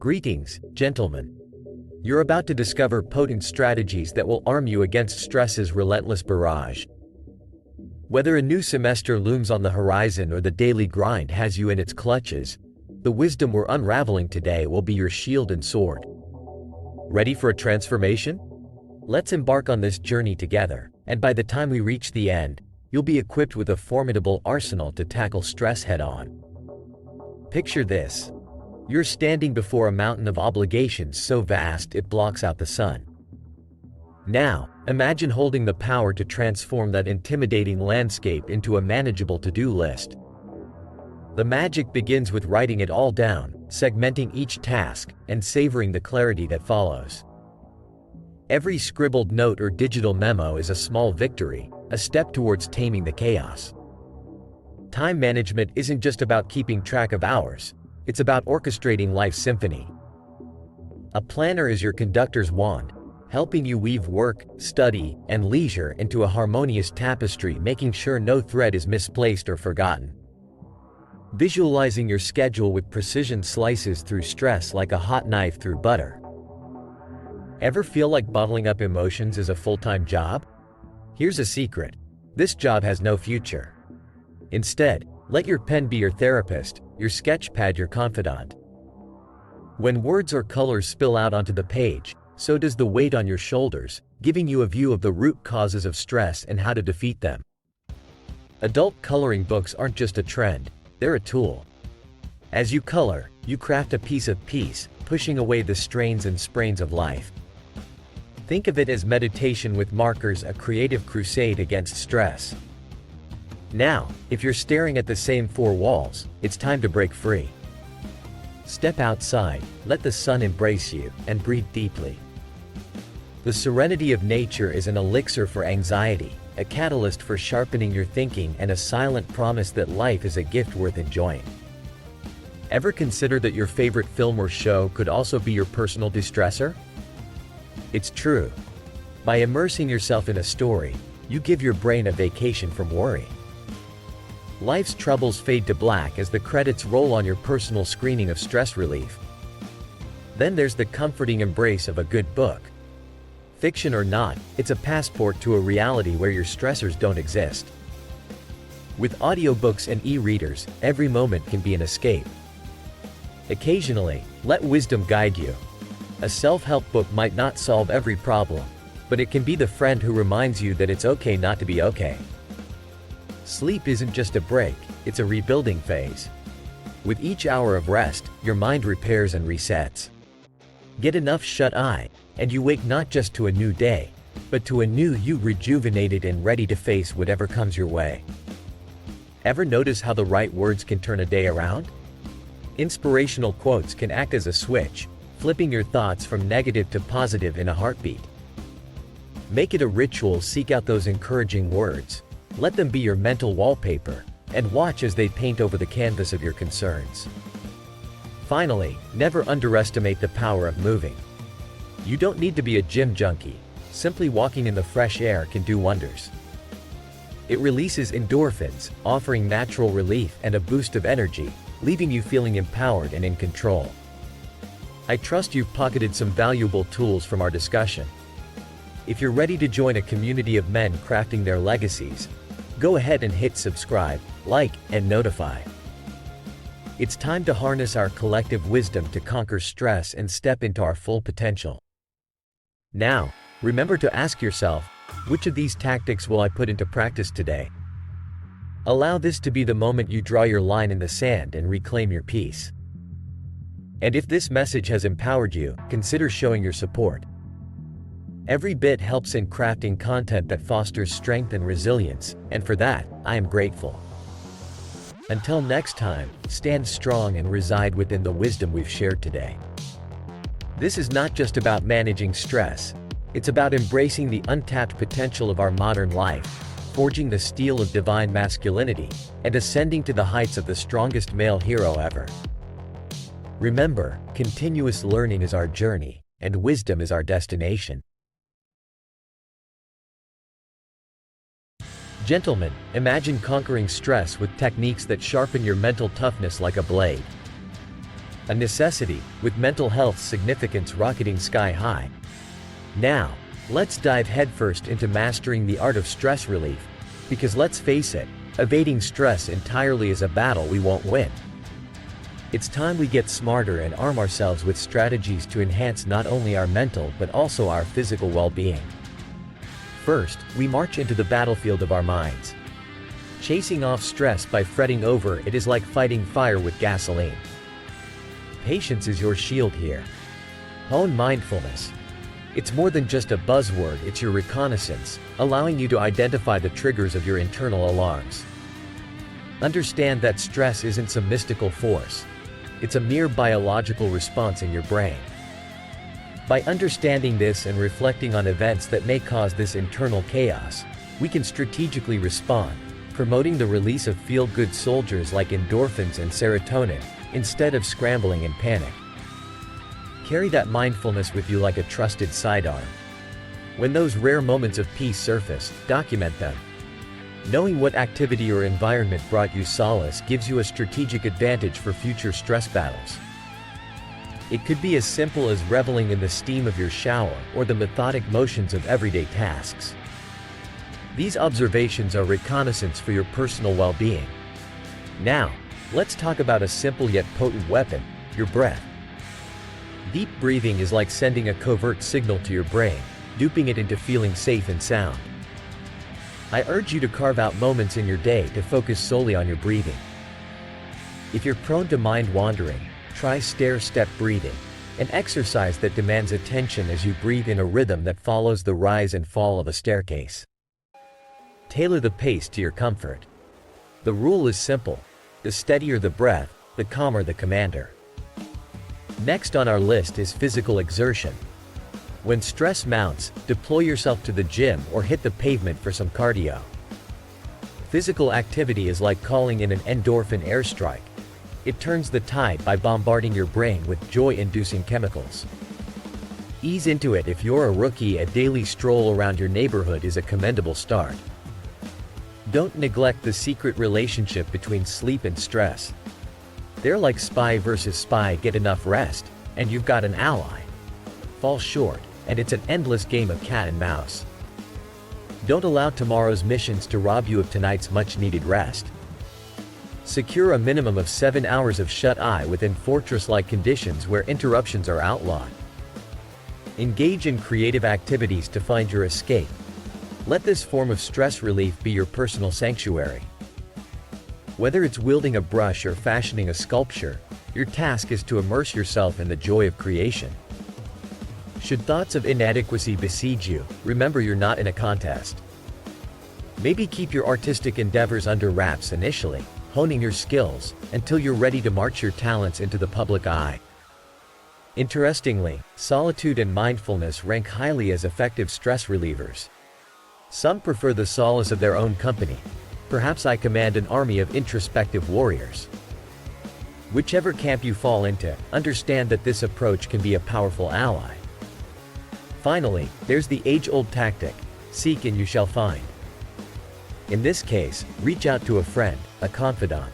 Greetings, gentlemen. You're about to discover potent strategies that will arm you against stress's relentless barrage. Whether a new semester looms on the horizon or the daily grind has you in its clutches, the wisdom we're unraveling today will be your shield and sword. Ready for a transformation? Let's embark on this journey together, and by the time we reach the end, you'll be equipped with a formidable arsenal to tackle stress head-on. Picture this. You're standing before a mountain of obligations so vast it blocks out the sun. Now, imagine holding the power to transform that intimidating landscape into a manageable to-do list. The magic begins with writing it all down, segmenting each task, and savoring the clarity that follows. Every scribbled note or digital memo is a small victory, a step towards taming the chaos. Time management isn't just about keeping track of hours. It's about orchestrating life's symphony. A planner is your conductor's wand, helping you weave work, study, and leisure into a harmonious tapestry, making sure no thread is misplaced or forgotten. Visualizing your schedule with precision slices through stress like a hot knife through butter. Ever feel like bottling up emotions is a full-time job? Here's a secret. This job has no future. Instead, let your pen be your therapist, your sketchpad your confidant. When words or colors spill out onto the page, so does the weight on your shoulders, giving you a view of the root causes of stress and how to defeat them. Adult coloring books aren't just a trend, they're a tool. As you color, you craft a piece of peace, pushing away the strains and sprains of life. Think of it as meditation with markers, a creative crusade against stress. Now, if you're staring at the same four walls, it's time to break free. Step outside, let the sun embrace you, and breathe deeply. The serenity of nature is an elixir for anxiety, a catalyst for sharpening your thinking, and a silent promise that life is a gift worth enjoying. Ever consider that your favorite film or show could also be your personal distressor? It's true. By immersing yourself in a story, you give your brain a vacation from worry. Life's troubles fade to black as the credits roll on your personal screening of stress relief. Then there's the comforting embrace of a good book. Fiction or not, it's a passport to a reality where your stressors don't exist. With audiobooks and e-readers, every moment can be an escape. Occasionally, let wisdom guide you. A self-help book might not solve every problem, but it can be the friend who reminds you that it's okay not to be okay. Sleep isn't just a break, it's a rebuilding phase. With each hour of rest, your mind repairs and resets. Get enough shut-eye, and you wake not just to a new day, but to a new you, rejuvenated and ready to face whatever comes your way. Ever notice how the right words can turn a day around? Inspirational quotes can act as a switch, flipping your thoughts from negative to positive in a heartbeat. Make it a ritual, seek out those encouraging words. Let them be your mental wallpaper, and watch as they paint over the canvas of your concerns. Finally, never underestimate the power of moving. You don't need to be a gym junkie. Simply walking in the fresh air can do wonders. It releases endorphins, offering natural relief and a boost of energy, leaving you feeling empowered and in control. I trust you've pocketed some valuable tools from our discussion. If you're ready to join a community of men crafting their legacies, go ahead and hit subscribe, like, and notify. It's time to harness our collective wisdom to conquer stress and step into our full potential. Now, remember to ask yourself, which of these tactics will I put into practice today? Allow this to be the moment you draw your line in the sand and reclaim your peace. And if this message has empowered you, consider showing your support. Every bit helps in crafting content that fosters strength and resilience, and for that, I am grateful. Until next time, stand strong and reside within the wisdom we've shared today. This is not just about managing stress, it's about embracing the untapped potential of our modern life, forging the steel of divine masculinity, and ascending to the heights of the strongest male hero ever. Remember, continuous learning is our journey, and wisdom is our destination. Gentlemen, imagine conquering stress with techniques that sharpen your mental toughness like a blade. a necessity, with mental health significance rocketing sky high. Now, let's dive headfirst into mastering the art of stress relief, because let's face it, evading stress entirely is a battle we won't win. It's time we get smarter and arm ourselves with strategies to enhance not only our mental but also our physical well-being. First, we march into the battlefield of our minds. Chasing off stress by fretting over it is like fighting fire with gasoline. Patience is your shield here. Hone mindfulness. It's more than just a buzzword, it's your reconnaissance, allowing you to identify the triggers of your internal alarms. Understand that stress isn't some mystical force. It's a mere biological response in your brain. By understanding this and reflecting on events that may cause this internal chaos, we can strategically respond, promoting the release of feel-good soldiers like endorphins and serotonin, instead of scrambling in panic. Carry that mindfulness with you like a trusted sidearm. When those rare moments of peace surface, document them. Knowing what activity or environment brought you solace gives you a strategic advantage for future stress battles. It could be as simple as reveling in the steam of your shower or the methodic motions of everyday tasks. These observations are reconnaissance for your personal well-being. Now, let's talk about a simple yet potent weapon, your breath. Deep breathing is like sending a covert signal to your brain, duping it into feeling safe and sound. I urge you to carve out moments in your day to focus solely on your breathing. If you're prone to mind wandering, try stair-step breathing, an exercise that demands attention as you breathe in a rhythm that follows the rise and fall of a staircase. Tailor the pace to your comfort. The rule is simple: the steadier the breath, the calmer the commander. Next on our list is physical exertion. When stress mounts, deploy yourself to the gym or hit the pavement for some cardio. Physical activity is like calling in an endorphin airstrike. It turns the tide by bombarding your brain with joy-inducing chemicals. Ease into it. If you're a rookie, a daily stroll around your neighborhood is a commendable start. Don't neglect the secret relationship between sleep and stress. They're like spy versus spy. Get enough rest, and you've got an ally. Fall short, and it's an endless game of cat and mouse. Don't allow tomorrow's missions to rob you of tonight's much-needed rest. Secure a minimum of 7 hours of shut-eye within fortress-like conditions where interruptions are outlawed. Engage in creative activities to find your escape. Let this form of stress relief be your personal sanctuary. Whether it's wielding a brush or fashioning a sculpture, your task is to immerse yourself in the joy of creation. Should thoughts of inadequacy besiege you, remember you're not in a contest. Maybe keep your artistic endeavors under wraps initially, honing your skills, until you're ready to march your talents into the public eye. Interestingly, solitude and mindfulness rank highly as effective stress relievers. Some prefer the solace of their own company. Perhaps I command an army of introspective warriors. Whichever camp you fall into, understand that this approach can be a powerful ally. Finally, there's the age-old tactic: seek and you shall find. In this case, reach out to a friend, a confidant.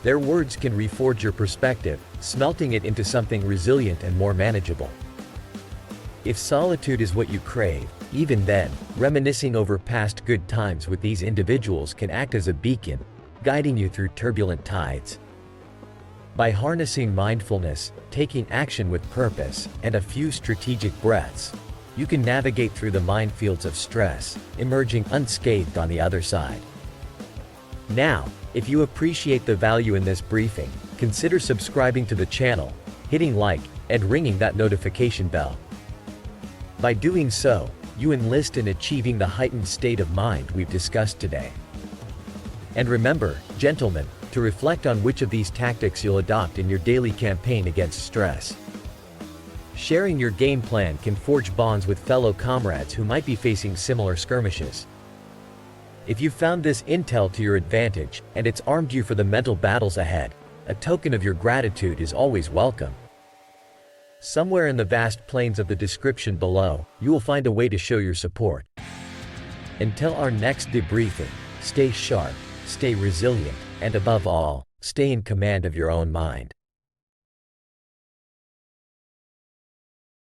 Their words can reforge your perspective, smelting it into something resilient and more manageable. If solitude is what you crave, even then, reminiscing over past good times with these individuals can act as a beacon, guiding you through turbulent tides. By harnessing mindfulness, taking action with purpose, and a few strategic breaths, you can navigate through the minefields of stress, emerging unscathed on the other side. Now, if you appreciate the value in this briefing, consider subscribing to the channel, hitting like, and ringing that notification bell. By doing so, you enlist in achieving the heightened state of mind we've discussed today. And remember, gentlemen, to reflect on which of these tactics you'll adopt in your daily campaign against stress. Sharing your game plan can forge bonds with fellow comrades who might be facing similar skirmishes. If you found this intel to your advantage, and it's armed you for the mental battles ahead, a token of your gratitude is always welcome. Somewhere in the vast plains of the description below, you will find a way to show your support. Until our next debriefing, stay sharp, stay resilient, and above all, stay in command of your own mind.